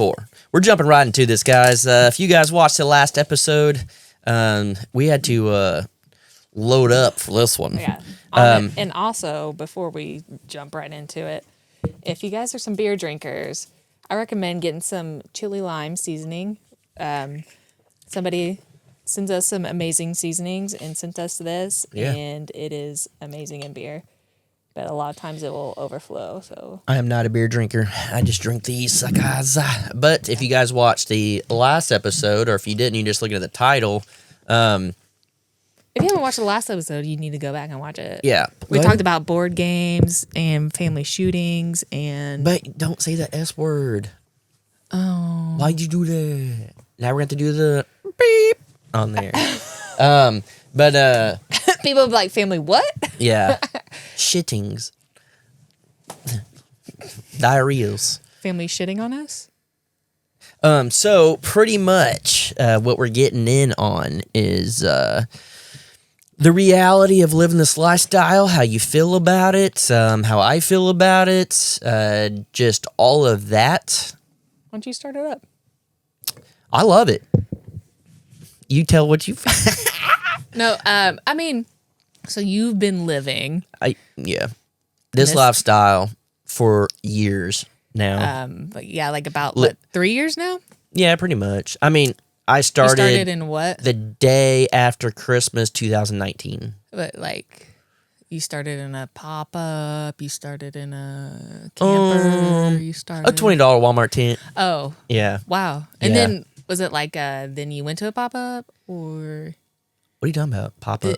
before. We're jumping right into this, guys. If you guys watched the last episode, we had to load up for this one. Yeah. And also, before we jump right into it, if you guys are some beer drinkers, I recommend getting some chili lime seasoning. Somebody sends us some amazing seasonings and sent us this, and it is amazing in beer. But a lot of times it will overflow. So I am not a beer drinker. I just drink these, guys. But if you guys watched the last episode, or if you didn't, you're just looking at the title. If you haven't watched the last episode, you need to go back and watch it. Yeah. We talked about board games and family shootings and... But don't say the S word. Oh. Why'd you do that? Now we're going to have to do the beep on there. But people be like, family what? yeah. Shittings. Diarrheas. Family shitting on us? So pretty much what we're getting in on is the reality of living this lifestyle, how you feel about it, how I feel about it, just all of that. Why don't you start it up? I love it. You tell what you No, I mean, so you've been living. This lifestyle for years now. But yeah, like about, 3 years now? Yeah, pretty much. I mean, I started in what? The day after Christmas 2019. But like, you started in a pop-up, you started in a camper, you started... A $20 Walmart tent. Oh. Yeah. Wow. And then, was it like, then you went to a pop-up, or... What are you talking about? Pop-up?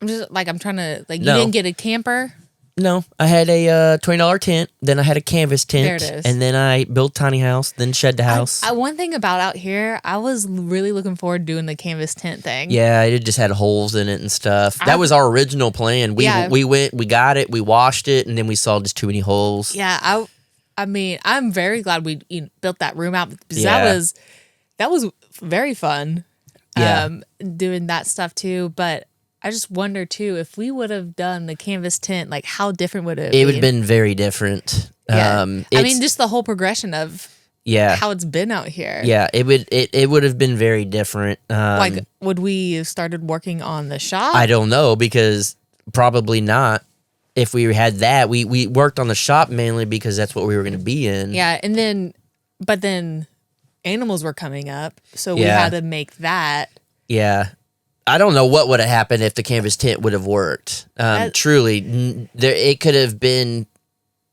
I'm just, like, I'm trying to, like, you didn't get a camper? No, I had a $20 tent, then I had a canvas tent, There it is. and then I built a tiny house, then shed the house. One thing about out here, I was really looking forward to doing the canvas tent thing. Yeah, it just had holes in it and stuff. That was our original plan. We went, we got it, we washed it, and then we saw just too many holes. Yeah, I mean, I'm very glad we built that room out, because that was very fun. Yeah. Doing that stuff too, but I just wonder too, if we would have done the canvas tent, like how different would it have been? It would have been very different. Yeah. I mean, just the whole progression of how it's been out here. Yeah, it would have been very different. Like, would we have started working on the shop? I don't know, because probably not. If we had that, we worked on the shop mainly because that's what we were going to be in. Yeah, but then animals were coming up, so we had to make that. Yeah. I don't know what would have happened if the canvas tent would have worked. Truly, it could have been.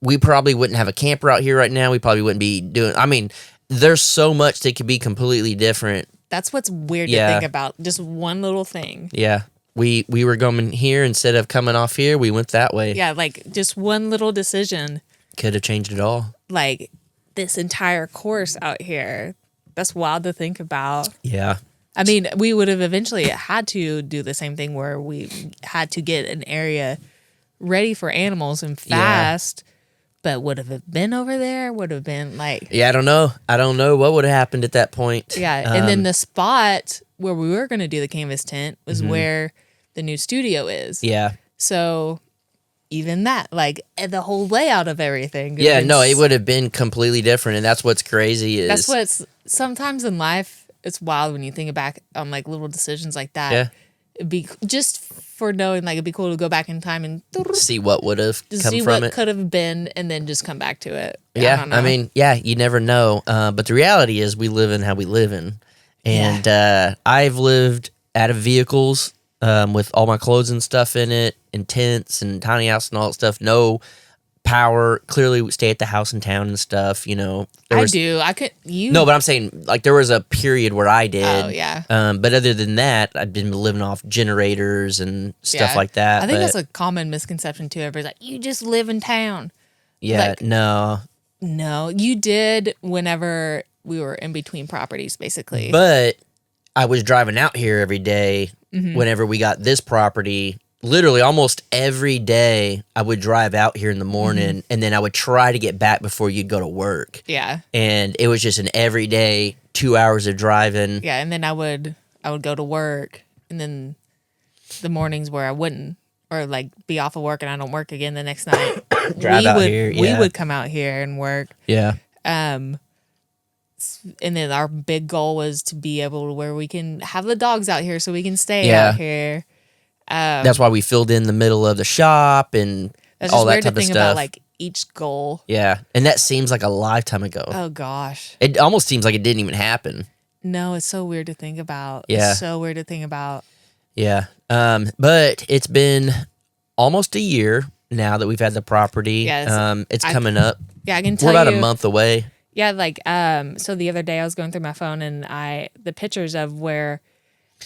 We probably wouldn't have a camper out here right now. We probably wouldn't be doing. I mean, there's so much that could be completely different. That's what's weird to think about. Just one little thing. Yeah, we were going here instead of coming off here. We went that way. Yeah, like just one little decision could have changed it all. Like this entire course out here. That's wild to think about. Yeah. I mean, we would have eventually had to do the same thing where we had to get an area ready for animals and fast, but would have it been over there? Would have been like... Yeah, I don't know. I don't know what would have happened at that point. Yeah, and then the spot where we were going to do the canvas tent was where the new studio is. Yeah. So even that, like the whole layout of everything. Yeah, no, it would have been completely different, and that's what's crazy is... That's what's... Sometimes in life... It's wild when you think back on like little decisions like that. Yeah. It'd be just for knowing like it'd be cool to go back in time and see what would have come see from what it. Could have been, and then just come back to it. Yeah, I mean, you never know. But the reality is, we live in how we live in, and I've lived out of vehicles with all my clothes and stuff in it, and tents and tiny house and all that stuff. No power. Clearly, we stay at the house in town and stuff. You know, I do. I could. No, but I'm saying like there was a period where I did. Oh yeah. But other than that, I've been living off generators and stuff like that. I think that's a common misconception too. Everybody's like, "You just live in town." Yeah. Like, no, you did whenever we were in between properties, basically. But I was driving out here every day whenever we got this property. Literally almost every day I would drive out here in the morning and then I would try to get back before you'd go to work. Yeah. And it was just an everyday 2 hours of driving. Yeah, and then I would go to work, and then the mornings where I wouldn't, or like be off of work and I don't work again the next night. Drive out here, We would come out here and work. Yeah. and then our big goal was to be able to where we can have the dogs out here so we can stay Yeah. out here. That's why we filled in the middle of the shop and That's all just that weird to type of think stuff. about like each goal. Yeah, and that seems like a lifetime ago. Oh gosh. It almost seems like it didn't even happen. No, it's so weird to think about. Yeah. It's so weird to think about. Yeah. But it's been almost a year now that we've had the property. Yes. It's coming up. Yeah, I can We're tell about you. a month away. Yeah, like so the other day I was going through my phone and the pictures of where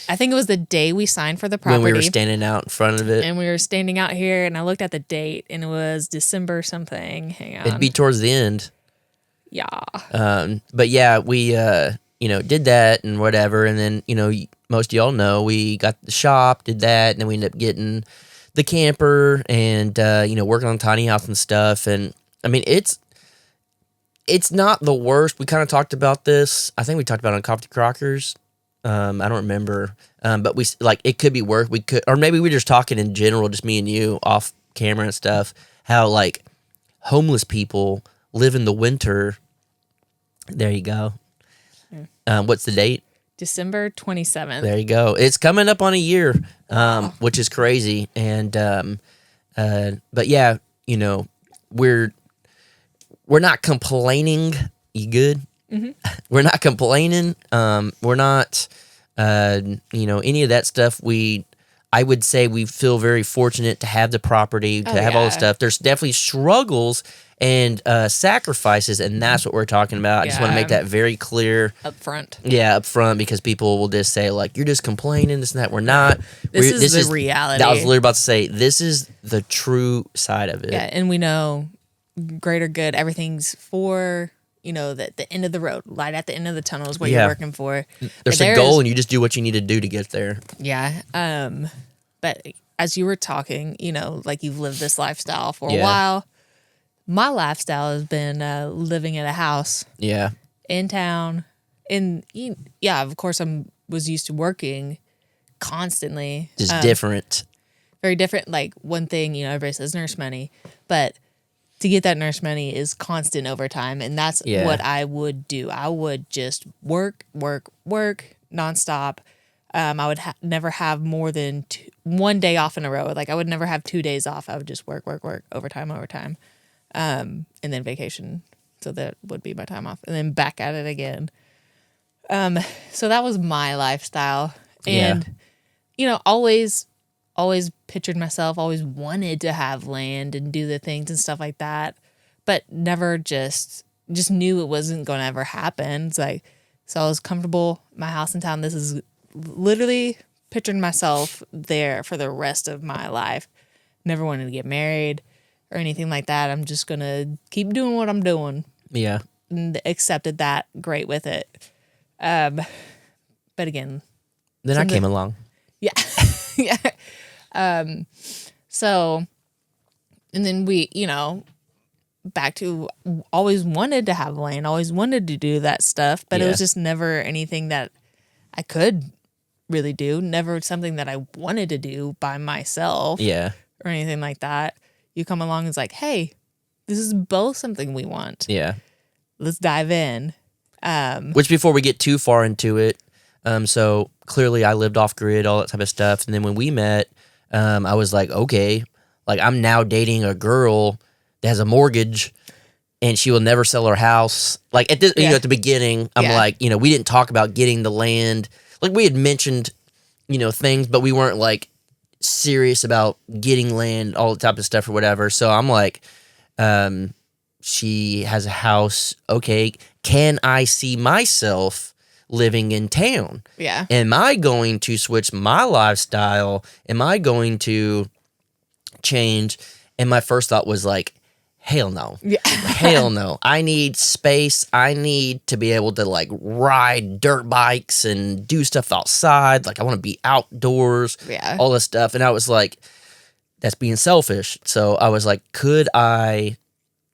I think it was the day we signed for the property. When we were standing out in front of it. and we were standing out here and I looked at the date and it was December something. Hang on. It'd be towards the end. yeah. But yeah, we did that and whatever, and then most of y'all know we got the shop, did that, and then we ended up getting the camper and working on tiny house and stuff. And I mean, it's not the worst. We kind of talked about this. I think we talked about it on Coffee Crockers. I don't remember, but we like it could be worse. We could, or maybe we were just talking in general, just me and you off camera and stuff. How like homeless people live in the winter. There you go. What's the date? December 27th. There you go. It's coming up on a year, which is crazy. And but yeah, we're not complaining. You good? Mm-hmm. We're not complaining. We're not, any of that stuff. I would say we feel very fortunate to have the property, to have all the stuff. There's definitely struggles and sacrifices, and that's what we're talking about. I just want to make that very clear. Up front. Yeah, up front, because people will just say, like, you're just complaining, this and that. We're not. This is the reality. I was literally about to say, this is the true side of it. Yeah, and we know greater good, everything's for, the end of the road, light at the end of the tunnel is what you're working for. There's a goal, and you just do what you need to do to get there. Yeah. But as you were talking, like you've lived this lifestyle for a while. My lifestyle has been living in a house. Yeah. In town. Of course, was used to working constantly. Just different. Very different. Like one thing, everybody says nurse money, but to get that nurse money is constant overtime, and that's what I would do. I would just work nonstop. I would never have more than 1 day off in a row. Like I would never have 2 days off. I would just work, overtime, and then vacation. So that would be my time off, and then back at it again. So that was my lifestyle, and always pictured myself, always wanted to have land and do the things and stuff like that, but never just knew it wasn't going to ever happen. It's like, so I was comfortable, my house in town. This is literally picturing myself there for the rest of my life. Never wanted to get married or anything like that. I'm just going to keep doing what I'm doing. Yeah. And accepted that great with it. But again. Then I came along. Yeah. Yeah. So, and then we, back to always wanted to have land, always wanted to do that stuff, but it was just never anything that I could really do. Never something that I wanted to do by myself. Yeah. Or anything like that. You come along and it's like, hey, this is both something we want. Yeah. Let's dive in. Which before we get too far into it, so clearly I lived off grid, all that type of stuff. And then when we met, I was like, okay, like I'm now dating a girl that has a mortgage and she will never sell her house. Like at this, at the beginning, I'm like, we didn't talk about getting the land. Like we had mentioned, things, but we weren't like serious about getting land, all the type of stuff or whatever. So I'm like, she has a house. Okay. Can I see myself living in town? Yeah. Am I going to switch my lifestyle? Am I going to change? And my first thought was like, hell no. Yeah. Hell no. I need space. I need to be able to like ride dirt bikes and do stuff outside. Like I want to be outdoors. Yeah. All this stuff. And I was like, that's being selfish. So I was like, could I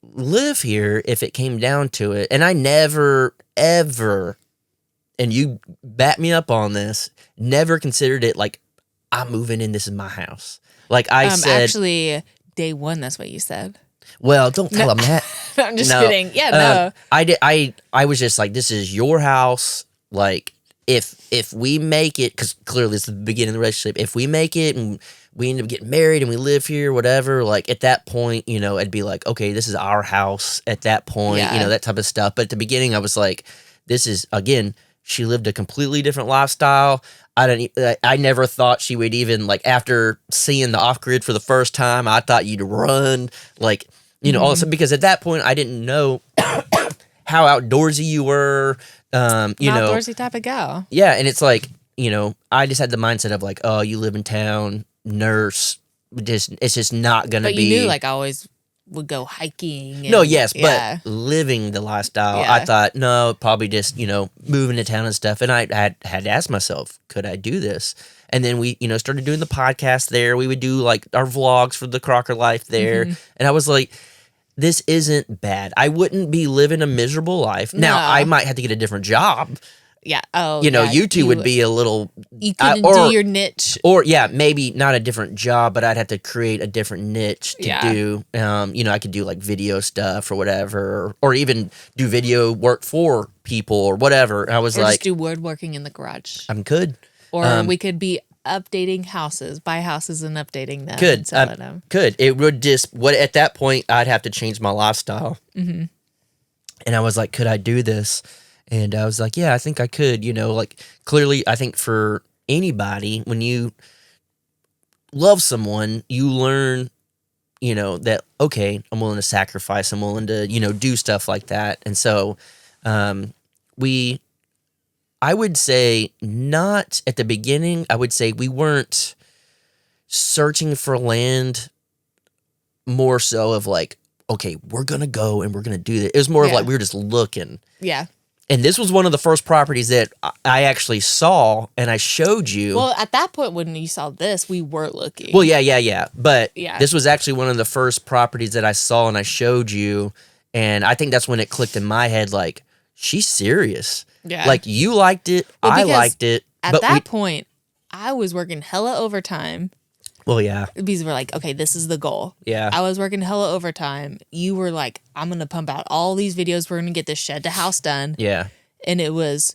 live here if it came down to it? And I never, ever, and you bat me up on this, never considered it like, I'm moving in, this is my house. Like I said. Actually, day one, that's what you said. Well, don't tell them that. I'm just No. kidding. Yeah, no. I was just like, this is your house. Like, if we make it, because clearly it's the beginning of the relationship. If we make it and we end up getting married and we live here, whatever, like at that point, it'd be like, okay, this is our house at that point, Yeah. that type of stuff. But at the beginning, I was like, this is, again, she lived a completely different lifestyle. I never thought she would even, like, after seeing the off grid for the first time, I thought you'd run, like, also because at that point I didn't know how outdoorsy you were. Outdoorsy type of gal. Yeah, and it's like, I just had the mindset of like, oh, you live in town, nurse, it's just not gonna But be. you knew, like, I always would go hiking. No, yes, yeah. but living the lifestyle, Yeah. I thought, no, probably just, moving to town and stuff. And I had to ask myself, could I do this? And then we, started doing the podcast there. We would do like our vlogs for the Crocker life there. Mm-hmm. And I was like, this isn't bad. I wouldn't be living a miserable life. Now, No. I might have to get a different job. Yeah. Oh, You two would be a little. You couldn't or- do your niche. Or yeah, maybe not a different job, but I'd have to create a different niche to Yeah. do. I could do like video stuff or whatever, or even do video work for people or whatever. And I was Or like, just do woodworking in the garage. I'm good. Or we could be updating houses, buy houses and updating them. Good. And selling them. Could. It would just at that point I'd have to change my lifestyle. Mm-hmm. And I was like, could I do this? And I was like, yeah, I think I could. Like clearly, I think for anybody, when you love someone, you learn, that, okay, I'm willing to sacrifice. I'm willing to, do stuff like that. And so I would say not at the beginning. I would say we weren't searching for land more so of like, okay, we're going to go and we're going to do this. It was more of Yeah. like we were just looking. Yeah. And this was one of the first properties that I actually saw and I showed you. Well, at that point when you saw this, we were looking. Well, yeah. But Yeah. this was actually one of the first properties that I saw and I showed you. And I think that's when it clicked in my head, like, she's serious. Yeah. Like, you liked it. Well, I because liked it. at but that point, I was working hella overtime well, yeah. because we're like, okay, this is the goal. Yeah. I was working hella overtime. You were like, I'm going to pump out all these videos. We're going to get this shed to house done. Yeah. And it was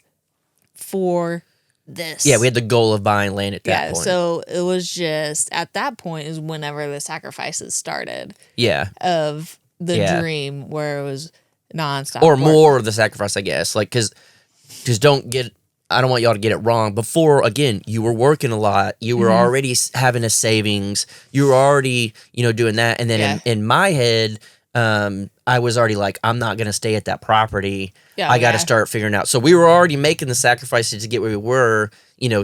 for this. Yeah, we had the goal of buying land at that Yeah, point. so it was just at that point is whenever the sacrifices started yeah. of the Yeah. dream where it was nonstop. Or work. more of the sacrifice, I guess. Like, because I don't want y'all to get it wrong. Before, again, you were working a lot. You were already having a savings. You were already, doing that. And then Yeah. in my head, I was already like, I'm not going to stay at that property. Yeah, I got to yeah. start figuring out. So we were already making the sacrifices to get where we were,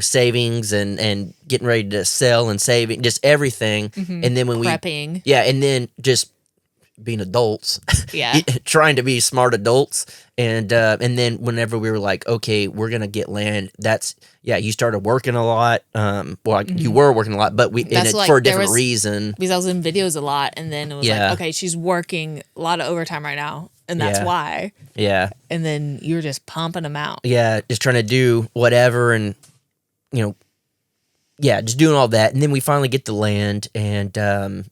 savings and getting ready to sell and saving, just everything. And then when prepping. and then just being adults, Yeah. trying to be smart adults. And then whenever we were like, okay, we're going to get land, you started working a lot. You were working a lot, but That's like for a there different was- reason. Because I was in videos a lot, and then it was Yeah. like, okay, she's working a lot of overtime right now, and that's Yeah. why. Yeah. And then you were just pumping them out. Yeah. Just trying to do whatever and, just doing all that. And then we finally get the land. And,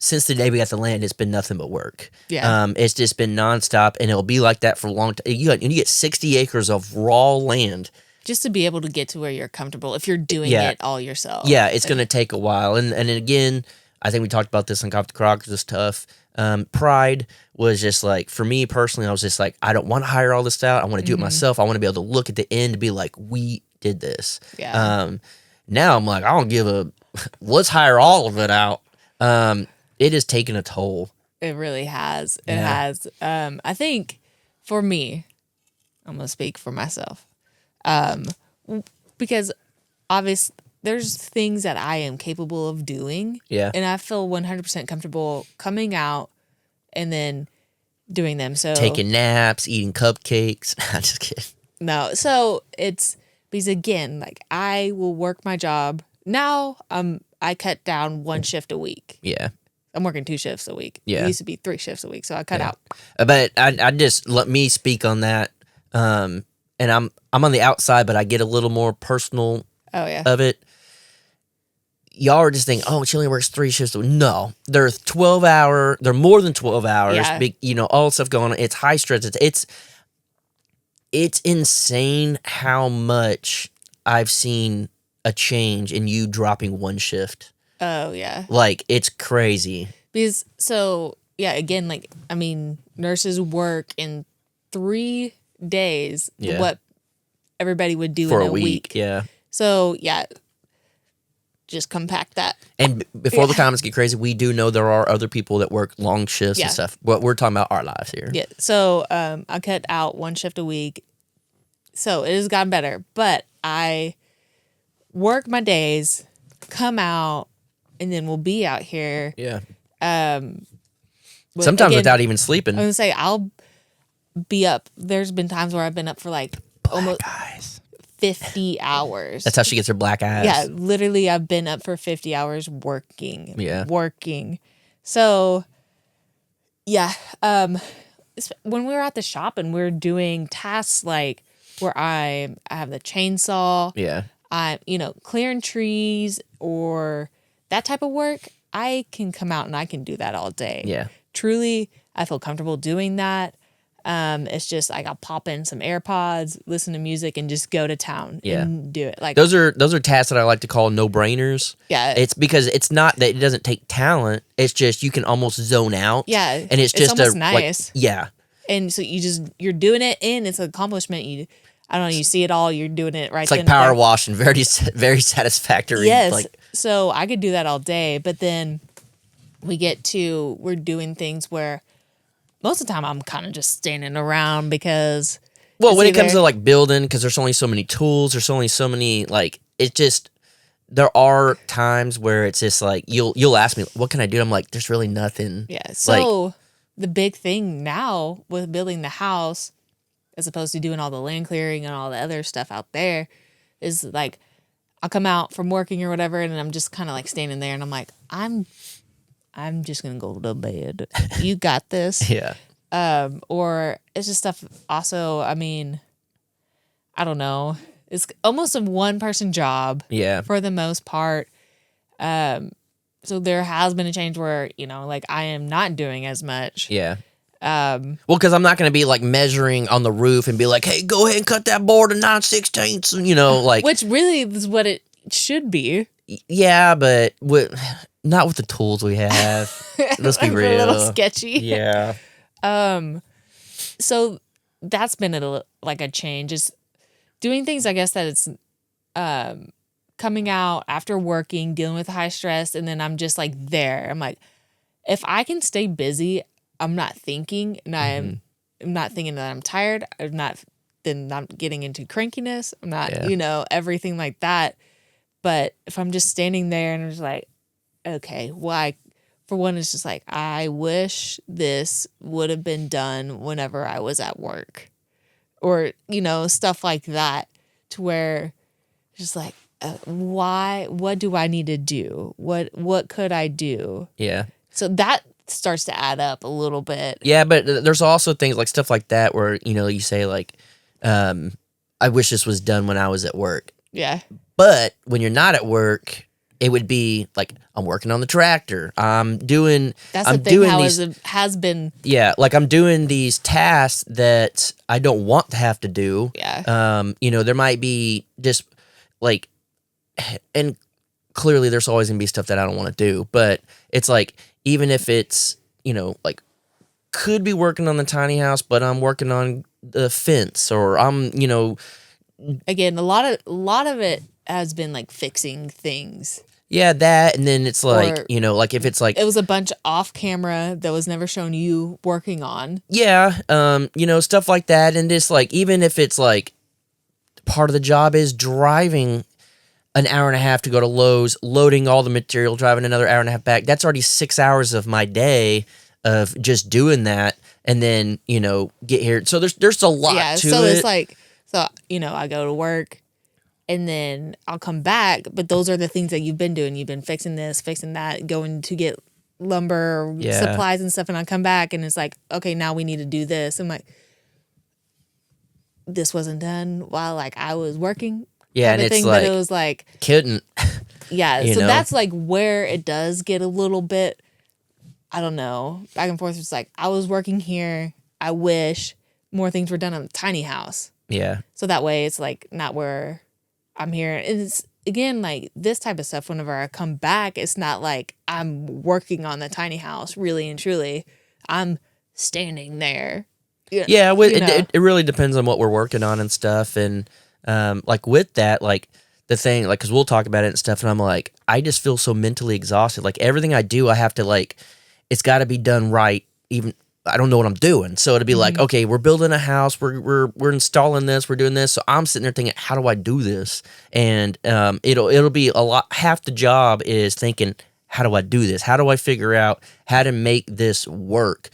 since the day we got the land, it's been nothing but work. Yeah. It's just been nonstop, and it'll be like that for a long time. You get 60 acres of raw land. Just to be able to get to where you're comfortable if you're doing Yeah. it all yourself. Yeah, it's going to take a while. And again, I think we talked about this on Coffee with the Croc. It's tough. Pride was just like, for me personally, I was just like, I don't want to hire all this out. I want to do it myself. I want to be able to look at the end and be like, we did this. Yeah. Now I'm like, I don't give a, let's hire all of it out. It has taken a toll. It really has. It Yeah. has. I think for me, I'm gonna speak for myself. Because obviously there's things that I am capable of doing. Yeah. And I feel 100% comfortable coming out and then doing them. So Taking naps, eating cupcakes. I'm just kidding. no. So it's because again, like I will work my job. Now I cut down one shift a week. Yeah. I'm working 2 shifts a week. Yeah. It used to be 3 shifts a week. So I cut Yeah. out. But I just let me speak on that. And I'm on the outside, but I get a little more personal Oh yeah. of it. y'all are just thinking, oh, she only works 3 shifts. No, they're 12-hour. They're more than 12 hours. Yeah. Big, all the stuff going on. It's high stress. It's insane how much I've seen a change in you dropping 1 shift. Oh yeah. Like, it's crazy. Because again, like, I mean, nurses work in 3 days Yeah. what everybody would do For in a week. Yeah. So yeah, just compact that. And before the comments get crazy, we do know there are other people that work long shifts Yeah. and stuff. But we're talking about our lives here. Yeah. So I cut out 1 shift a week. So it has gotten better. But I work my days, come out, and then we'll be out here. Yeah. But Sometimes again, without even sleeping. I was gonna say I'll be up. There's been times where I've been up for like almost Guys. 50 hours. That's how she gets her black eyes. Yeah, literally, I've been up for 50 hours working. Yeah. Working. So, yeah. When we were at the shop and we are doing tasks like where I have the chainsaw, Yeah. clearing trees or that type of work, I can come out and I can do that all day. Yeah. Truly, I feel comfortable doing that. It's just like I'll pop in some AirPods, listen to music, and just go to town and do it. Like Those are tasks that I like to call no-brainers. Yeah. It's because it's not that it doesn't take talent. It's just you can almost zone out. Yeah. And it's just almost nice. Yeah. And so you're doing it and it's an accomplishment. I don't know, you see it all, you're doing it right It's like then power and there. washing, very very satisfactory. Yes. Like, So I could do that all day, but then we're doing things where most of the time I'm kind of just standing around because well, when it comes either- to like building, because there's only so many tools, there's only so many it's just there are times where it's just like you'll ask me what can I do? I'm like there's really nothing. Yeah. So the big thing now with building the house, as opposed to doing all the land clearing and all the other stuff out there, is like I'll come out from working or whatever, and I'm just kind of like standing there, and I'm like, I'm just gonna go to bed. You got this. Yeah. Or it's just stuff. Also, I mean, I don't know. It's almost a 1-person job. Yeah. For the most part. So there has been a change where, like I am not doing as much. Yeah. Well, because I'm not going to be like measuring on the roof and be like, hey, go ahead and cut that board to 9/16, like. Which really is what it should be. Yeah, but not with the tools we have. Let's be real. A little sketchy. Yeah. So that's been a change. Is doing things, I guess, that it's coming out after working, dealing with high stress, and then I'm just like there. I'm like, if I can stay busy, I'm not thinking, and I'm not thinking that I'm tired. I'm not getting into crankiness. I'm not, everything like that. But if I'm just standing there and I'm just like, okay, why? For one, it's just like, I wish this would have been done whenever I was at work, or stuff like that, to where just like, why? What do I need to do? What could I do? Yeah. So that starts to add up a little bit. Yeah, but there's also things like stuff like that where, you say like, I wish this was done when I was at work. Yeah. But when you're not at work, it would be like, I'm working on the tractor. I'm doing How these, it has been. yeah, like I'm doing these tasks that I don't want to have to do. Yeah. There might be just like, and clearly there's always gonna be stuff that I don't want to do, but it's like, even if it's, like could be working on the tiny house, but I'm working on the fence, or I'm, Again, a lot of it has been like fixing things. yeah, that, and then it's like, Or- like if it's like, It was a bunch off camera that was never shown you working on. yeah, stuff like that, and just like, even if it's like part of the job is driving an hour and a half to go to Lowe's, loading all the material, driving another hour and a half back, that's already 6 hours of my day of just doing that, and then, get here. So there's a lot to so it. it's like, I go to work and then I'll come back, but those are the things that you've been doing. You've been fixing this, fixing that, going to get lumber, Yeah. supplies and stuff, and I come back and it's like, okay, now we need to do this. I'm like, this wasn't done while like I was working. Yeah, type and of it's thing, like, but it was like, couldn't. Yeah, You so know? that's like where it does get a little bit, I don't know, back and forth. It's like, I was working here. I wish more things were done on the tiny house. Yeah. So that way it's like not where I'm here. It's again like this type of stuff. Whenever I come back, it's not like I'm working on the tiny house really and truly. I'm standing there. Yeah, You know? it really depends on what we're working on and stuff. And like with that, like the thing, like, because we'll talk about it and stuff, and I'm like, I just feel so mentally exhausted. Like everything I do, I have to like, it's got to be done right. Even I don't know what I'm doing, so it'll be like, okay, we're building a house, we're installing this, we're doing this. So I'm sitting there thinking, how do I do this? And it'll be a lot. Half the job is thinking, how do I do this? How do I figure out how to make this work?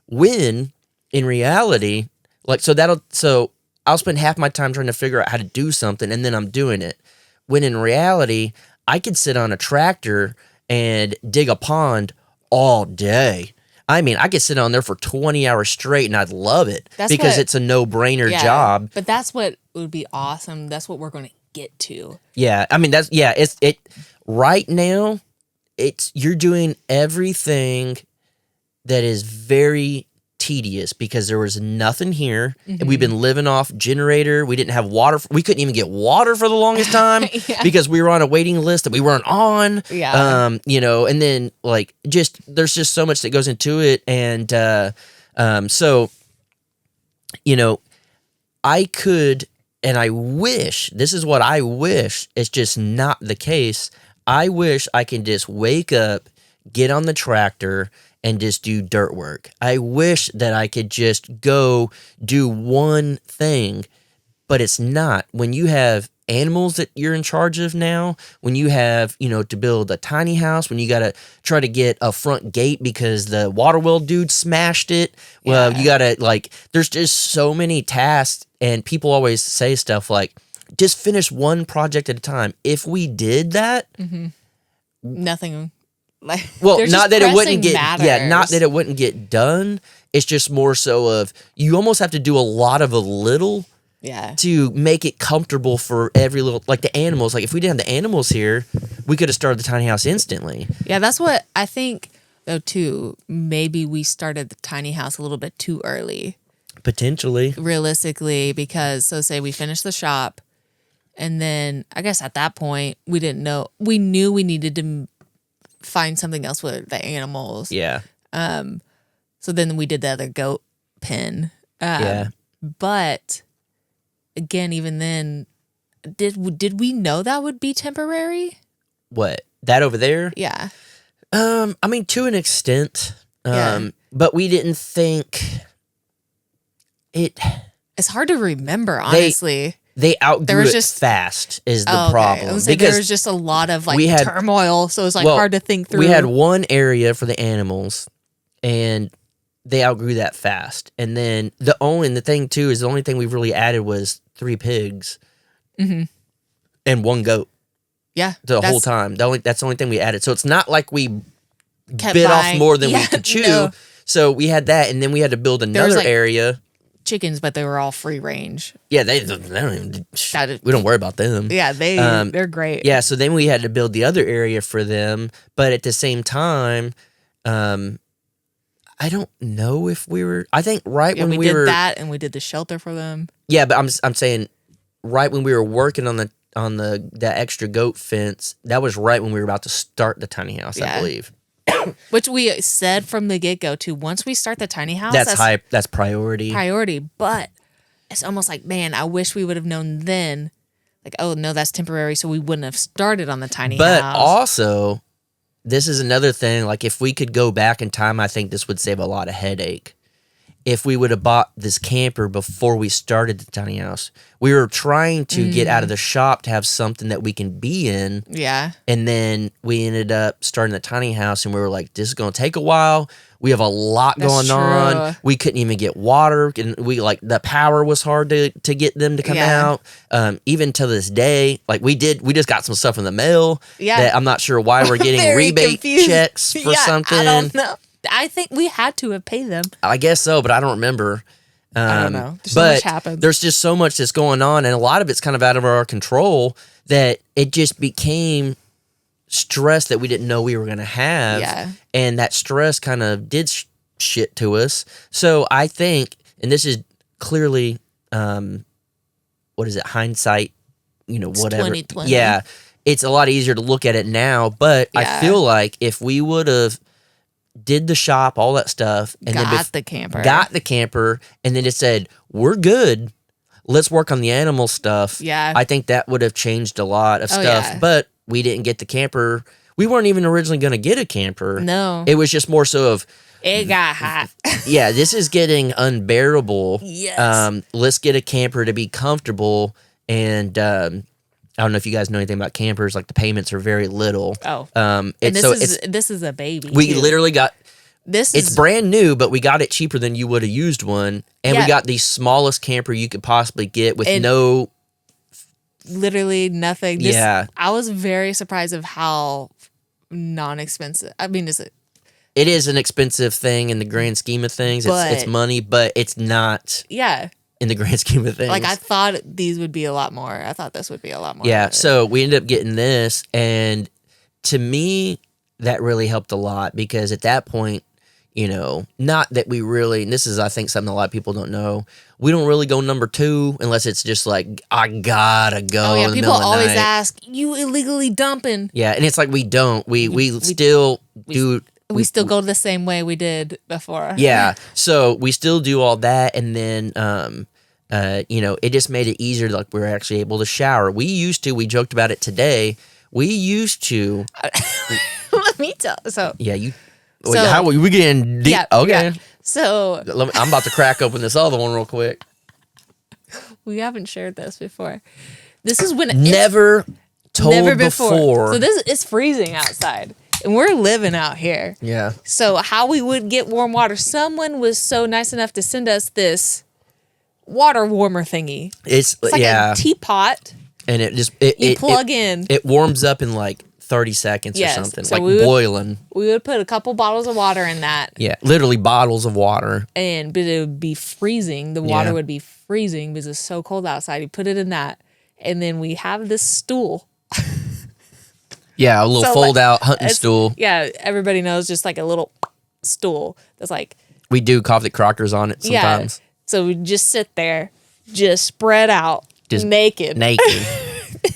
When in reality, like, so I'll spend half my time trying to figure out how to do something, and then I'm doing it. When in reality, I could sit on a tractor and dig a pond all day. I mean, I could sit on there for 20 hours straight, and I'd love it because it's a no-brainer job. But that's what would be awesome. That's what we're going to get to. Yeah, I mean, it right now, you're doing everything that is very tedious because there was nothing here, and we've been living off generator. We didn't have water. We couldn't even get water for the longest time because we were on a waiting list that we weren't on. Yeah. You know, and then like there's just so much that goes into it, and so you know, I could, and I wish, this is what I wish, it's just not the case. I wish I can just wake up, get on the tractor, and just do dirt work. I wish that I could just go do one thing, but it's not. When you have animals that you're in charge of now, when you have, you know, to build a tiny house, when you got to try to get a front gate because the water well dude smashed it, well, you got to, like, there's just so many tasks, and people always say stuff like, just finish one project at a time. If we did that, Nothing. Like, well, there's not just that it wouldn't pressing get, matters. not that it wouldn't get done. It's just more so of, you almost have to do a lot of a little Yeah. to make it comfortable for every little, like the animals. Like if we didn't have the animals here, we could have started the tiny house instantly. Yeah, that's what I think, though, too. Maybe we started the tiny house a little bit too early, Potentially. realistically, because, so say we finished the shop, and then I guess at that point, we didn't know. We knew we needed to find something else with the animals. Yeah. So then we did the other goat pen. Yeah. But again, even then, did we know that would be temporary? What? That over there? Yeah. I mean, to an extent. Yeah. But we didn't think it. It's hard to remember, honestly. They outgrew was it just- fast is the Okay. problem. I was saying there was just a lot of like we had- turmoil, so it's like well, hard to think through. we had one area for the animals, and they outgrew that fast. And then the thing too is the only thing we've really added was 3 pigs and 1 goat yeah, the whole time. That's the only thing we added. So it's not like we kept bit off buying- more than we Yeah, could chew. no. So we had that, and then we had to build another like- area. chickens, but they were all free range. Yeah, they don't even, That- we don't worry about them. Yeah, they're great. Yeah, so then we had to build the other area for them, but at the same time, I don't know if we were. I think Yeah, when we we did were that, and we did the shelter for them. Yeah, but I'm saying right when we were working on the extra goat fence, that was right when we were about to start the tiny house, I Yeah. believe. Which we said from the get go to once we start the tiny house, That's priority. priority. But it's almost like, man, I wish we would have known then. Like, oh no, that's temporary, so we wouldn't have started on the tiny But house. also, this is another thing. Like, if we could go back in time, I think this would save a lot of headache. If we would have bought this camper before we started the tiny house, we were trying to get out of the shop to have something that we can be in. Yeah. And then we ended up starting the tiny house, and we were like, this is going to take a while. We have a lot That's going on. true. We couldn't even get water. And the power was hard to get them to come Yeah. out. Even to this day, like we just got some stuff in the mail Yeah. that I'm not sure why we're getting Very rebate confused. checks for Yeah, something. I don't know. I think we had to have paid them. I guess so, but I don't remember. I don't know. There's so but much happens. there's just so much that's going on, and a lot of it's kind of out of our control that it just became stress that we didn't know we were going to have. Yeah. And that stress kind of did shit to us. So I think, and this is clearly, what is it? Hindsight, It's whatever. 2020. Yeah. It's a lot easier to look at it now, but I Yeah. feel like if we would have did the shop, all that stuff, and Got the camper. got the camper, and then it said, we're good, let's work on the animal stuff. Yeah. I think that would have changed a lot of Oh, stuff, yeah. but we didn't get the camper. We weren't even originally going to get a camper. No. It was just more so of, It got hot. yeah, this is getting unbearable. Yes. Let's get a camper to be comfortable. And I don't know if you guys know anything about campers. Like the payments are very little. Oh. And And it's this is a baby. we too. literally got This it's is brand new, but we got it cheaper than you would have used one, and we Yeah. got the smallest camper you could possibly get with And- no. literally nothing. Yeah. I was very surprised of how non-expensive. I mean, is it? It is an expensive thing in the grand scheme of things. It's But- money, but it's not Yeah. in the grand scheme of things. Like I thought these would be a lot more. I thought this would be a lot more. Yeah, but- so we ended up getting this, and to me, that really helped a lot because at that point, not that we really, and this is, I think, something a lot of people don't know, we don't really go number 2 unless it's just like, I gotta go. Oh in yeah. the People middle of the always night. ask, "You illegally dumping?" Yeah, and it's like we don't. We still do. We still go the same way we did before. Yeah, so we still do all that, and then it just made it easier. Like we were actually able to shower. We joked about it today. We used to. Let me tell. So Yeah, you. So- Wait, how we getting deep? yeah. Okay, yeah. So I'm about to crack open this other one real quick. we haven't shared this before. This is when it's Never told never before. So this is freezing outside, and we're living out here. Yeah, So how we would get warm water? Someone was so nice enough to send us this water warmer thingy. it's It's like yeah, a teapot. and it just You plug in. It warms up in like 30 seconds Yes, or something, so like we would- boiling. We would put a couple bottles of water in that, Yeah, literally bottles of water. but it would be freezing. The water Yeah. would be freezing because it's so cold outside. You put it in that, and then we have this stool. Yeah, a little So, fold out hunting It's- stool. Yeah, everybody knows, just like a little stool that's like, We do coffee crackers on it sometimes. yeah. So we just sit there, just spread out, Just naked. Naked.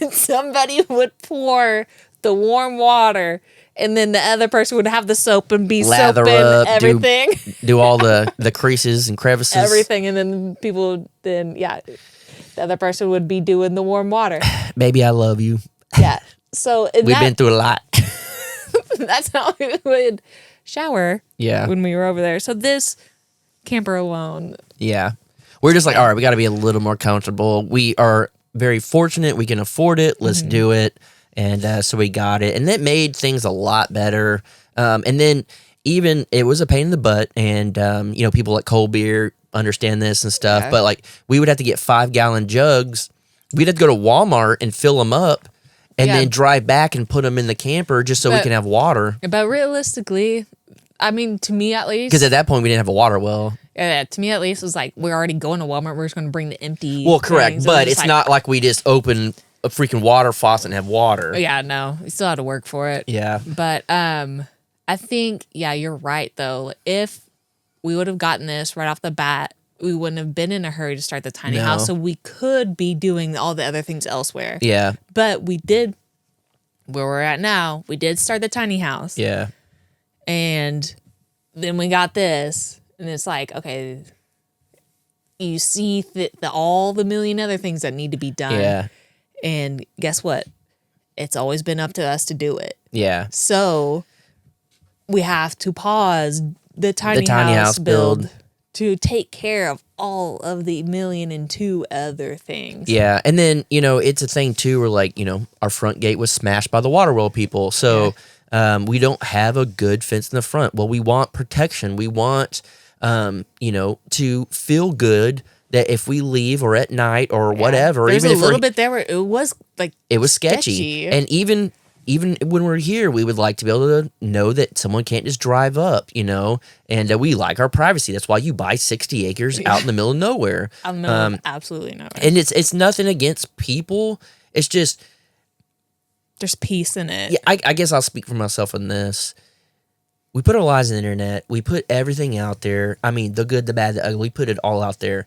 And somebody would pour the warm water, and then the other person would have the soap and be Lather soaping up, do- everything, Do all the creases and crevices. everything, and then the other person would be doing the warm water. Baby, I love you. Yeah. So We've been through a lot. that's how we would shower Yeah. when we were over there. So this camper alone, Yeah. We're just like, all right, we got to be a little more comfortable. We are very fortunate. We can afford it. Let's Mm-hmm. do it. And so we got it. And that made things a lot better. And then even it was a pain in the butt. And, people like cold beer understand this and stuff. Yeah. But like we would have to get 5-gallon jugs. We'd have to go to Walmart and fill them up and Yeah. then drive back and put them in the camper just so we But- can have water. but realistically, I mean, to me at least, Because at that point, we didn't have a water well. to me at least, it was like we're already going to Walmart. We're just going to bring the empty. Well, correct. things. But just it's like, not like we just open a freaking water faucet and have water. Yeah, no, we still had to work for it. Yeah. But I think you're right though. If we would have gotten this right off the bat, we wouldn't have been in a hurry to start the tiny No. house. So we could be doing all the other things elsewhere. Yeah. But we did where we're at now. We did start the tiny house. Yeah. And then we got this, and it's like, okay, you see all the million other things that need to be done. Yeah. And guess what? It's always been up to us to do it. Yeah. So we have to pause the tiny, house build to take care of all of the 1,000,002 other things. Yeah. And then, it's a thing too where like, our front gate was smashed by the water well people. So we don't have a good fence in the front. Well, we want protection. We want, to feel good that if we leave or at night or whatever, There's even a if little bit there where it was like it was sketchy. And even when we're here, we would like to be able to know that someone can't just drive up, and we like our privacy. That's why you buy 60 acres out in the middle of nowhere. out in the middle of absolutely nowhere. And it's nothing against people. It's just There's peace in it. Yeah, I guess I'll speak for myself on this. We put our lives on the internet. We put everything out there. I mean, the good, the bad, the ugly. We put it all out there.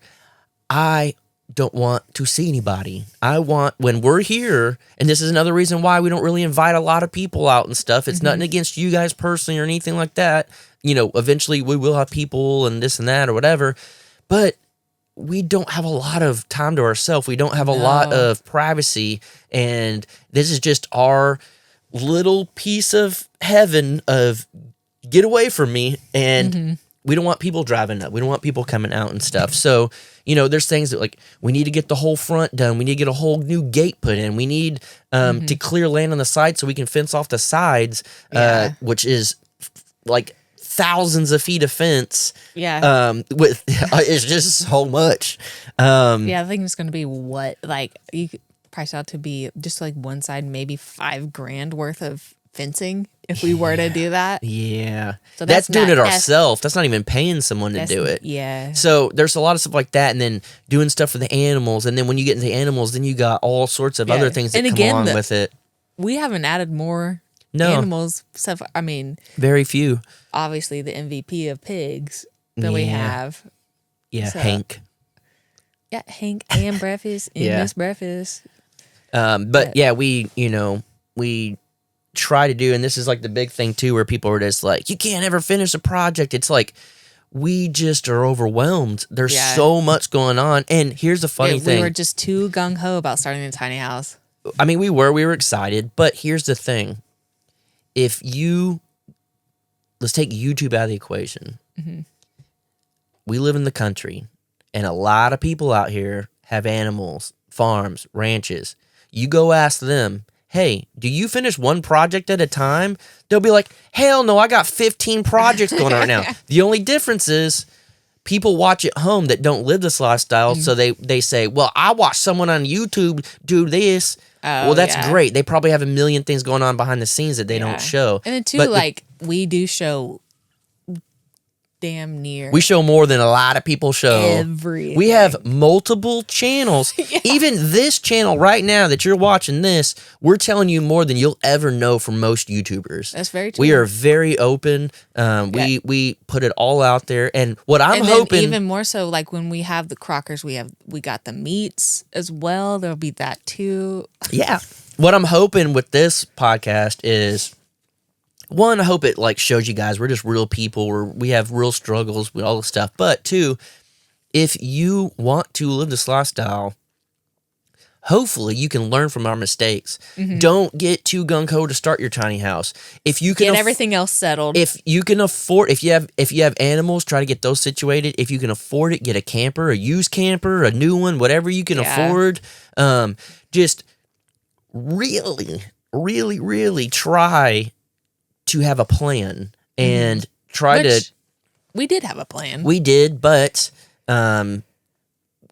I don't want to see anybody. I want, when we're here, and this is another reason why we don't really invite a lot of people out and stuff. It's nothing against you guys personally or anything like that. You know, eventually we will have people and this and that or whatever. But we don't have a lot of time to ourselves. We don't have a lot of privacy. And this is just our little piece of heaven of get away from me. And we don't want people driving up. We don't want people coming out and stuff. So, you know, there's things that like we need to get the whole front done. We need to get a whole new gate put in. We need to clear land on the side so we can fence off the sides, which is like thousands of feet of fence. Yeah. With it's just so much. Yeah, I think it's going to be like you could price out to be just like one side, maybe $5,000 worth of fencing if we were to do that. Yeah. So that's doing it that's- ourselves. That's not even paying someone to do it. Yeah. So there's a lot of stuff like that, and then doing stuff for the animals, and then when you get into animals, then you got all sorts of other things that And come again, along with it. We haven't added more No. animals stuff. I mean, Very few. obviously the MVP of pigs that we Yeah. have. Yeah, So- Hank. Yeah, Hank and Breakfast and Yeah. Miss Breakfast. But yeah, we try to do, and this is like the big thing too, where people are just like, you can't ever finish a project. It's like, we just are overwhelmed. There's Yeah. so much going on. And here's the funny thing. We were just too gung ho about starting a tiny house. I mean, we were excited, but here's the thing. If you, let's take YouTube out of the equation. We live in the country, and a lot of people out here have animals, farms, ranches. You go ask them, hey, do you finish one project at a time? They'll be like, hell no, I got 15 projects going on right now. The only difference is people watch at home that don't live this lifestyle, so they say, well, I watched someone on YouTube do this. Oh, Well, that's yeah. great. They probably have a million things going on behind the scenes that they Yeah. don't show. And then too, But like we do show damn near we show more than a lot of people show. everything. We have multiple channels. Even this channel right now that you're watching this, we're telling you more than you'll ever know from most YouTubers. That's very true. We are very open. We put it all out there. And what I'm and hoping, then even more so, like when we have the Crockers, we got the meats as well. There'll be that too. yeah, what I'm hoping with this podcast is, one, I hope it like shows you guys we're just real people. We have real struggles with all this stuff. But two, if you want to live this lifestyle, hopefully you can learn from our mistakes. Don't get too gung-ho to start your tiny house. If you can Get everything else settled. if you can afford, if you have animals, try to get those situated. If you can afford it, get a camper, a used camper, a new one, whatever you can Yeah. afford. Just really, really, really try to have a plan and try to. Which we did have a plan. We did, but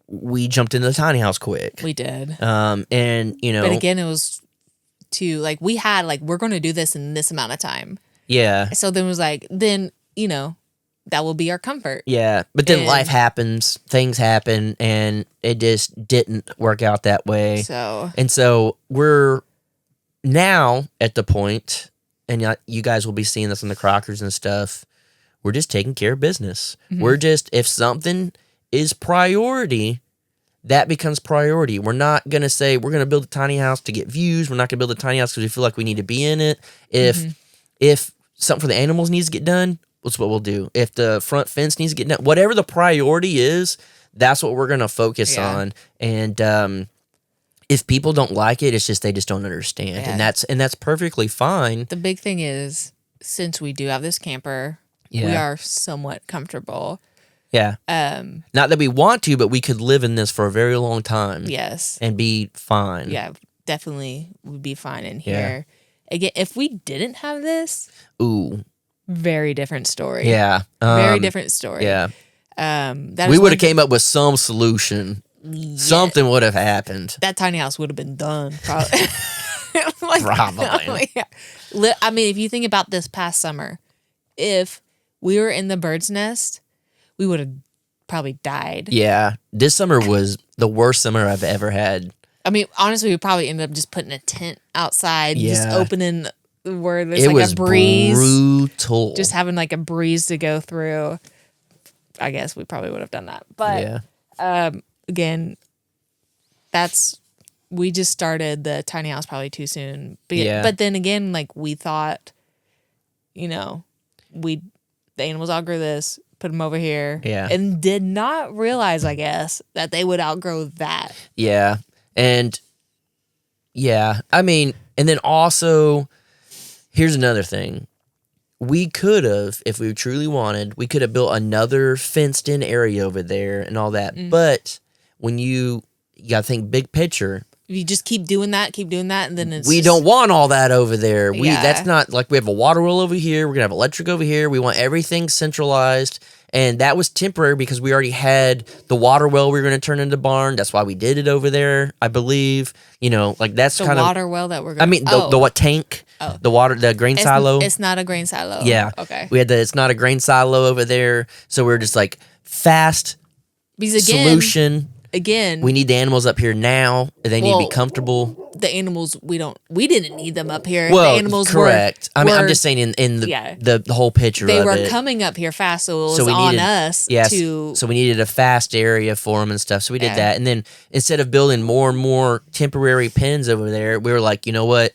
we jumped into the tiny house quick. We did. And you know, But again, it was to like we had like we're going to do this in this amount of time. yeah, So then it was like you know that will be our comfort. yeah. But then And- life happens, things happen, and it just didn't work out that way. So And so we're now at the point, and you guys will be seeing this on the Crockers and stuff. We're just taking care of business. We're just, if something is priority, that becomes priority. We're not going to say we're going to build a tiny house to get views. We're not going to build a tiny house because we feel like we need to be in it. If something for the animals needs to get done, that's what we'll do. If the front fence needs to get done, whatever the priority is, that's what we're going to focus Yeah. on. And if people don't like it, it's just they just don't understand. Yeah. And that's perfectly fine. the big thing is since we do have this camper, we Yeah. are somewhat comfortable. Yeah. Not that we want to, but we could live in this for a very long time Yes. and be fine. Yeah, definitely would be fine in Yeah. here. Again, if we didn't have this, Ooh. very different story. Yeah. Very different story. Yeah. That We is would have one- came up with some solution. Something would have happened. that tiny house would have been done. Probably. Like, Probably. yeah. I mean, if you think about this past summer, if we were in the bird's nest, we would have probably died. Yeah. This summer was the worst summer I've ever had. I mean, honestly, we probably ended up just putting a tent outside, just Yeah. opening where there's It like was a breeze. brutal. Just having like a breeze to go through. I guess we probably would have done that. But again, we just started the tiny house probably too soon. But then again, like we thought, the animals outgrew this, put them over here. Yeah. And did not realize, I guess, that they would outgrow that. Yeah. And I mean, and then also, here's another thing. We could have, if we truly wanted, we could have built another fenced in area over there and all that. But when you got to think big picture. You just keep doing that, and then we don't want all that over there. That's not like we have a water well over here. We're going to have electric over here. We want everything centralized. And that was temporary because we already had the water well we were going to turn into barn. That's why we did it over there, I believe. Like that's the kind of water well that we're going to. I mean, the what tank? Oh. The grain silo. It's not a grain silo. Yeah. Okay. We had it's not a grain silo over there. So we're just like fast solution. Again, we need the animals up here now. They need to be comfortable. The animals, we didn't need them up here. Well, the animals correct. I'm just saying in the whole picture they of were it. coming up here fast, so it was on us to. So we needed a fast area for them and stuff. So we did that. And then instead of building more and more temporary pens over there, we were like, you know what?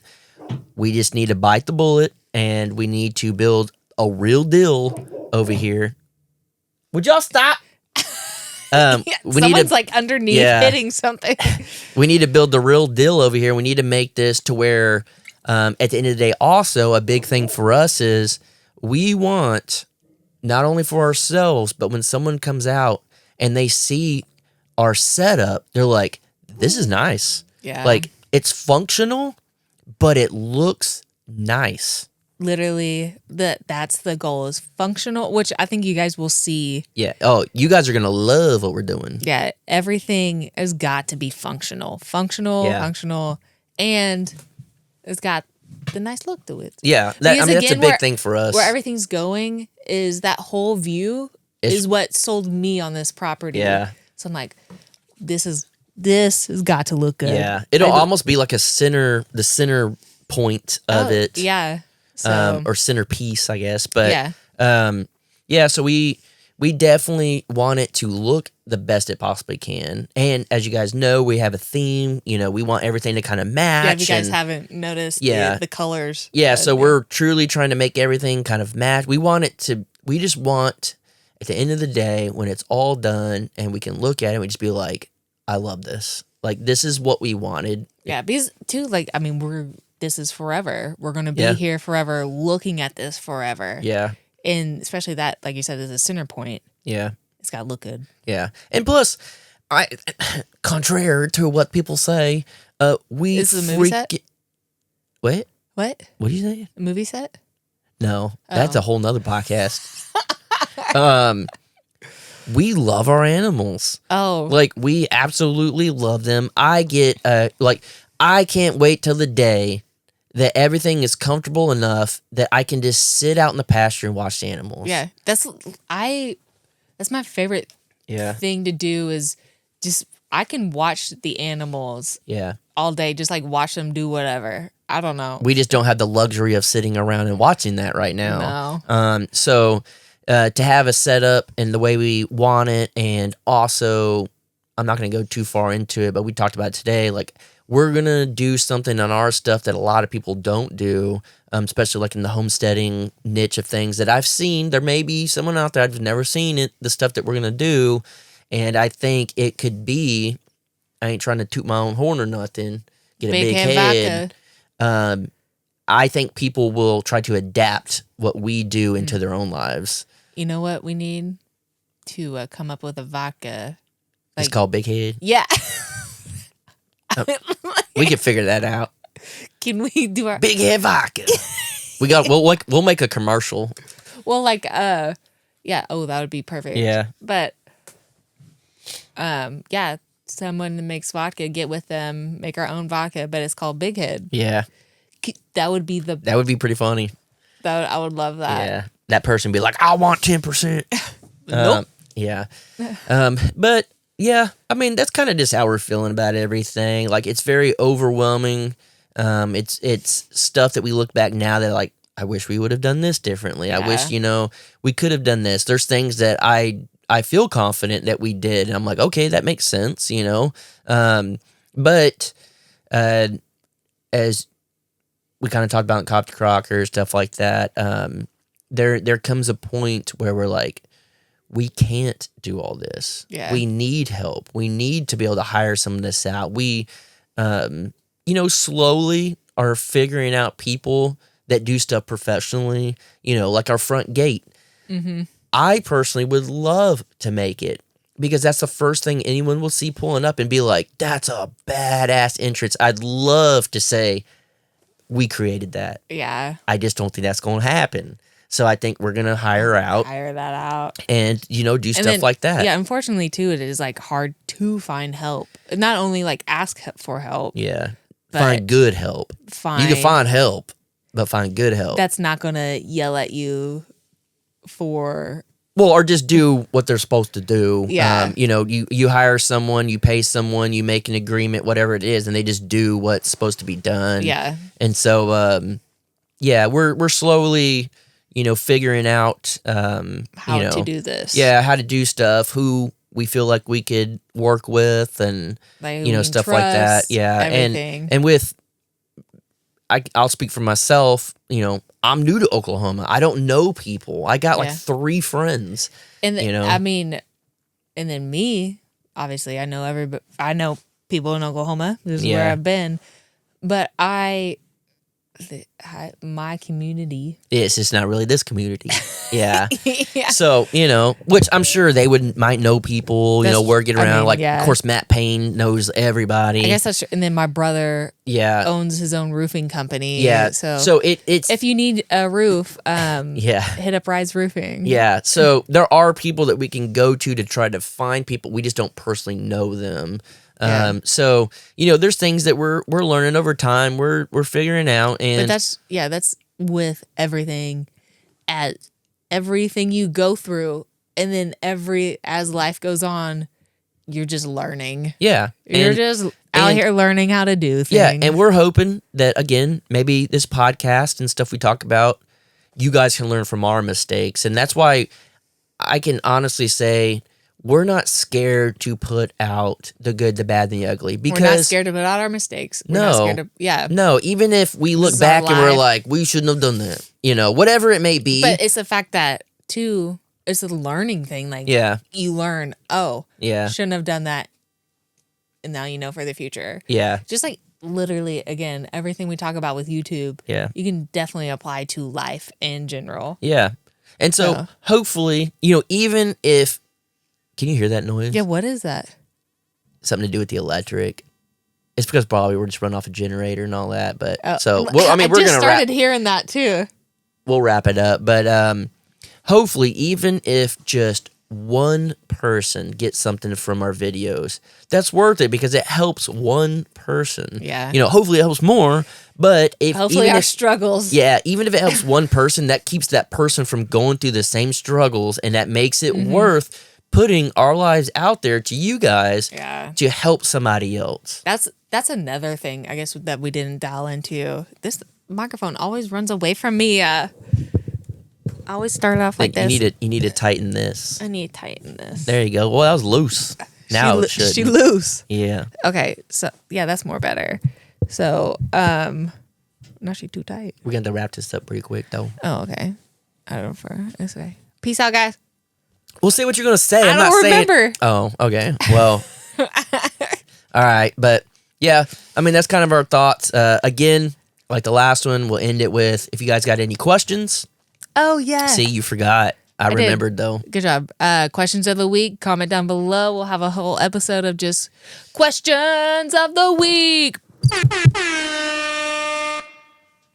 We just need to bite the bullet and we need to build a real deal over here. Would y'all stop? Someone's like underneath hitting something. We need to build the real deal over here. We need to make this to where, at the end of the day, also a big thing for us is we want not only for ourselves, but when someone comes out and they see our setup, they're like, "This is nice." Yeah, like it's functional, but it looks nice. Literally, that's the goal is functional, which I think you guys will see. Yeah. Oh, you guys are going to love what we're doing. Yeah. Everything has got to be functional, and it's got the nice look to it. Yeah. That's a big thing for us. Where everything's going is that whole view is what sold me on this property. Yeah. So I'm like, this has got to look good. Yeah. It'll almost be like the center point of it. Yeah. Or centerpiece, I guess. But so we definitely want it to look the best it possibly can. And as you guys know, we have a theme. We want everything to kind of match. Yeah, if you guys haven't noticed the colors. Yeah, so we're truly trying to make everything kind of match. We just want, at the end of the day, when it's all done and we can look at it, we just be like, I love this. Like, this is what we wanted. Yeah, because too, like, I mean, this is forever. We're going to be here forever, looking at this forever. Yeah. And especially that, like you said, is a center point. Yeah. It's got to look good. Yeah. And plus, contrary to what people say, Is it a movie set? What? What? What do you say? A movie set? No. That's a whole nother podcast. We love our animals. Oh. Like, we absolutely love them. I can't wait till the day that everything is comfortable enough that I can just sit out in the pasture and watch the animals. Yeah. That's my favorite thing to do is just, I can watch the animals all day, just like watch them do whatever. I don't know. We just don't have the luxury of sitting around and watching that right now. No. So to have a setup and the way we want it, and also, I'm not going to go too far into it, but we talked about it today, like, we're going to do something on our stuff that a lot of people don't do, especially like in the homesteading niche of things that I've seen. There may be someone out there I've never seen it, the stuff that we're going to do, and I think it could be, I ain't trying to toot my own horn or nothing, get a big head. I think people will try to adapt what we do into their own lives. You know what we need? To come up with a vaca. It's called Big Head? Yeah. We can figure that out. Can we do our Big Head Vodka? We'll make a commercial. Well, like that would be perfect. Yeah. But someone that makes vodka, get with them, make our own vodka, but it's called Big Head. Yeah. That would be pretty funny. I would love that. Yeah. That person be like, I want 10%. Nope. Yeah. But Yeah, I mean that's kind of just how we're feeling about everything. Like it's very overwhelming. It's stuff that we look back now that like I wish we would have done this differently. I wish we could have done this. There's things that I feel confident that we did, and I'm like, okay, that makes sense. But as we kind of talked about in Cop to Crocker, stuff like that, there comes a point where we're like, we can't do all this. Yeah. We need help. We need to be able to hire some of this out. We, slowly are figuring out people that do stuff professionally, like our front gate. Mm-hmm. I personally would love to make it because that's the first thing anyone will see pulling up and be like, that's a badass entrance. I'd love to say we created that. Yeah. I just don't think that's going to happen. So I think we're going to hire that out and, do stuff like that. Yeah. Unfortunately too, it is like hard to find help. Not only like ask for help. Yeah. But find good help. You can find help, but find good help. That's not going to yell at you for... Well, or just do what they're supposed to do. Yeah. You hire someone, you pay someone, you make an agreement, whatever it is, and they just do what's supposed to be done. Yeah. And so, we're slowly, figuring out how to do this. Yeah, how to do stuff, who we feel like we could work with, and like, stuff like that. Yeah, everything. and with I'll speak for myself. I'm new to Oklahoma. I don't know people. I got like 3 friends. And I mean, and then me, obviously, I know people in Oklahoma. This is where I've been, but my community. It's just not really this community. Yeah. Yeah. So, which I'm sure they might know people, work it around. Of course, Matt Payne knows everybody. I guess that's true. And then my brother yeah. owns his own roofing company. Yeah. So it's if you need a roof, hit up Rise Roofing. Yeah. So there are people that we can go to try to find people. We just don't personally know them. So there's things that we're learning over time. We're figuring out, and but that's with everything, everything you go through, and then as life goes on, you're just learning. Yeah, you're just out here learning how to do things. Yeah, and we're hoping that again, maybe this podcast and stuff we talk about, you guys can learn from our mistakes, and that's why I can honestly say, we're not scared to put out the good, the bad, and the ugly. Because we're not scared to put out our mistakes. We're not scared to, No, even if we look back and we're like, we shouldn't have done that. Whatever it may be. But it's the fact that, too, it's a learning thing. Like, you learn, shouldn't have done that. And now you know for the future. Yeah. Just like literally, again, everything we talk about with YouTube, you can definitely apply to life in general. Yeah. And so hopefully, even if... Can you hear that noise? Yeah, what is that? Something to do with the electric. It's because probably we're just running off a generator and all that. But I we're gonna started hearing that too. We'll wrap it up, but hopefully, even if just one person gets something from our videos, that's worth it because it helps one person. Yeah. Hopefully it helps more. But hopefully our struggles. Yeah, even if it helps one person, that keeps that person from going through the same struggles, and that makes it worth putting our lives out there to you guys to help somebody else. That's another thing, I guess, that we didn't dial into. This microphone always runs away from me. I always start off like this. You need to tighten this. I need to tighten this. There you go. Well, that was loose. Now it should. She loose. Yeah. Okay. So that's more better. So now she too tight. We're going to wrap this up pretty quick though. Oh, okay. I don't know. This way. Peace out, guys. We'll see what you're going to say. I don't remember. Oh, okay. Well, all right. But yeah, I mean, that's kind of our thoughts. Again, like the last one, we'll end it with, if you guys got any questions. Oh, yeah. See, you forgot. I remembered though. Good job. Questions of the week. Comment down below. We'll have a whole episode of just questions of the week.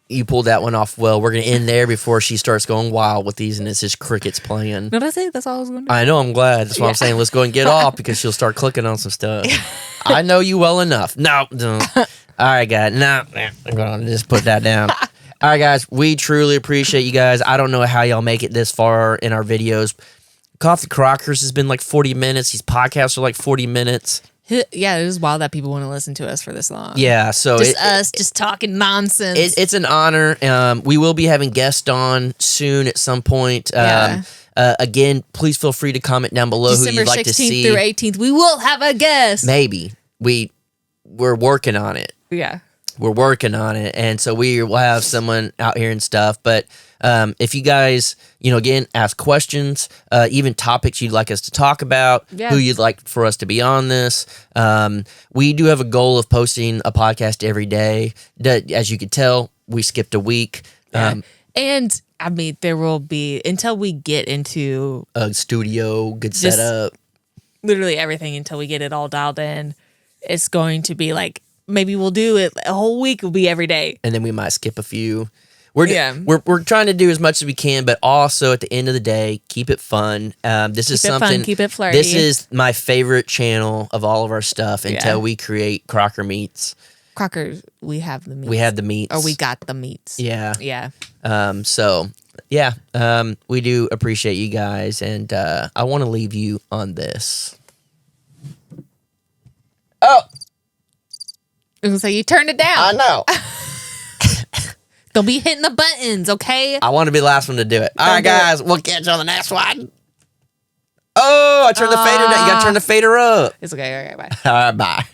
You pulled that one off well. We're going to end there before she starts going wild with these and it's just crickets playing. No, that's it. That's all I was going to do. I know. I'm glad. That's why I'm saying let's go and get off because she'll start clicking on some stuff. I know you well enough. No. All right, guys. No. I'm going to just put that down. All right, guys. We truly appreciate you guys. I don't know how y'all make it this far in our videos. Coffee Crockers has been like 40 minutes. These podcasts are like 40 minutes. Yeah, it is wild that people want to listen to us for this long. Yeah, so just us just talking nonsense. It's an honor. We will be having guests on soon at some point. Yeah. Again, please feel free to comment down below who you'd like to see. December 16th through 18th, we will have a guest. Maybe. We're working on it. Yeah. We're working on it, and so we will have someone out here and stuff. But if you guys, again, ask questions, even topics you'd like us to talk about, who you'd like for us to be on this. We do have a goal of posting a podcast every day. As you could tell, we skipped a week. Yeah. And I mean, there will be, until we get into a studio, good setup, literally everything, until we get it all dialed in, it's going to be like, maybe we'll do it a whole week, will be every day, and then we might skip a few. We're trying to do as much as we can, but also at the end of the day, keep it fun. This is something. Keep it flirty. This is my favorite channel of all of our stuff until we create Crocker Meats. Crocker, we have the meats. We have the meats, or we got the meats. Yeah, yeah. We do appreciate you guys, and I want to leave you on this. Oh. So you turned it down. I know. Don't be hitting the buttons, okay? I want to be the last one to do it. All right, guys. We'll catch you on the next one. Oh, I turned the fader down. You got to turn the fader up. It's okay. All right, bye. All right, bye.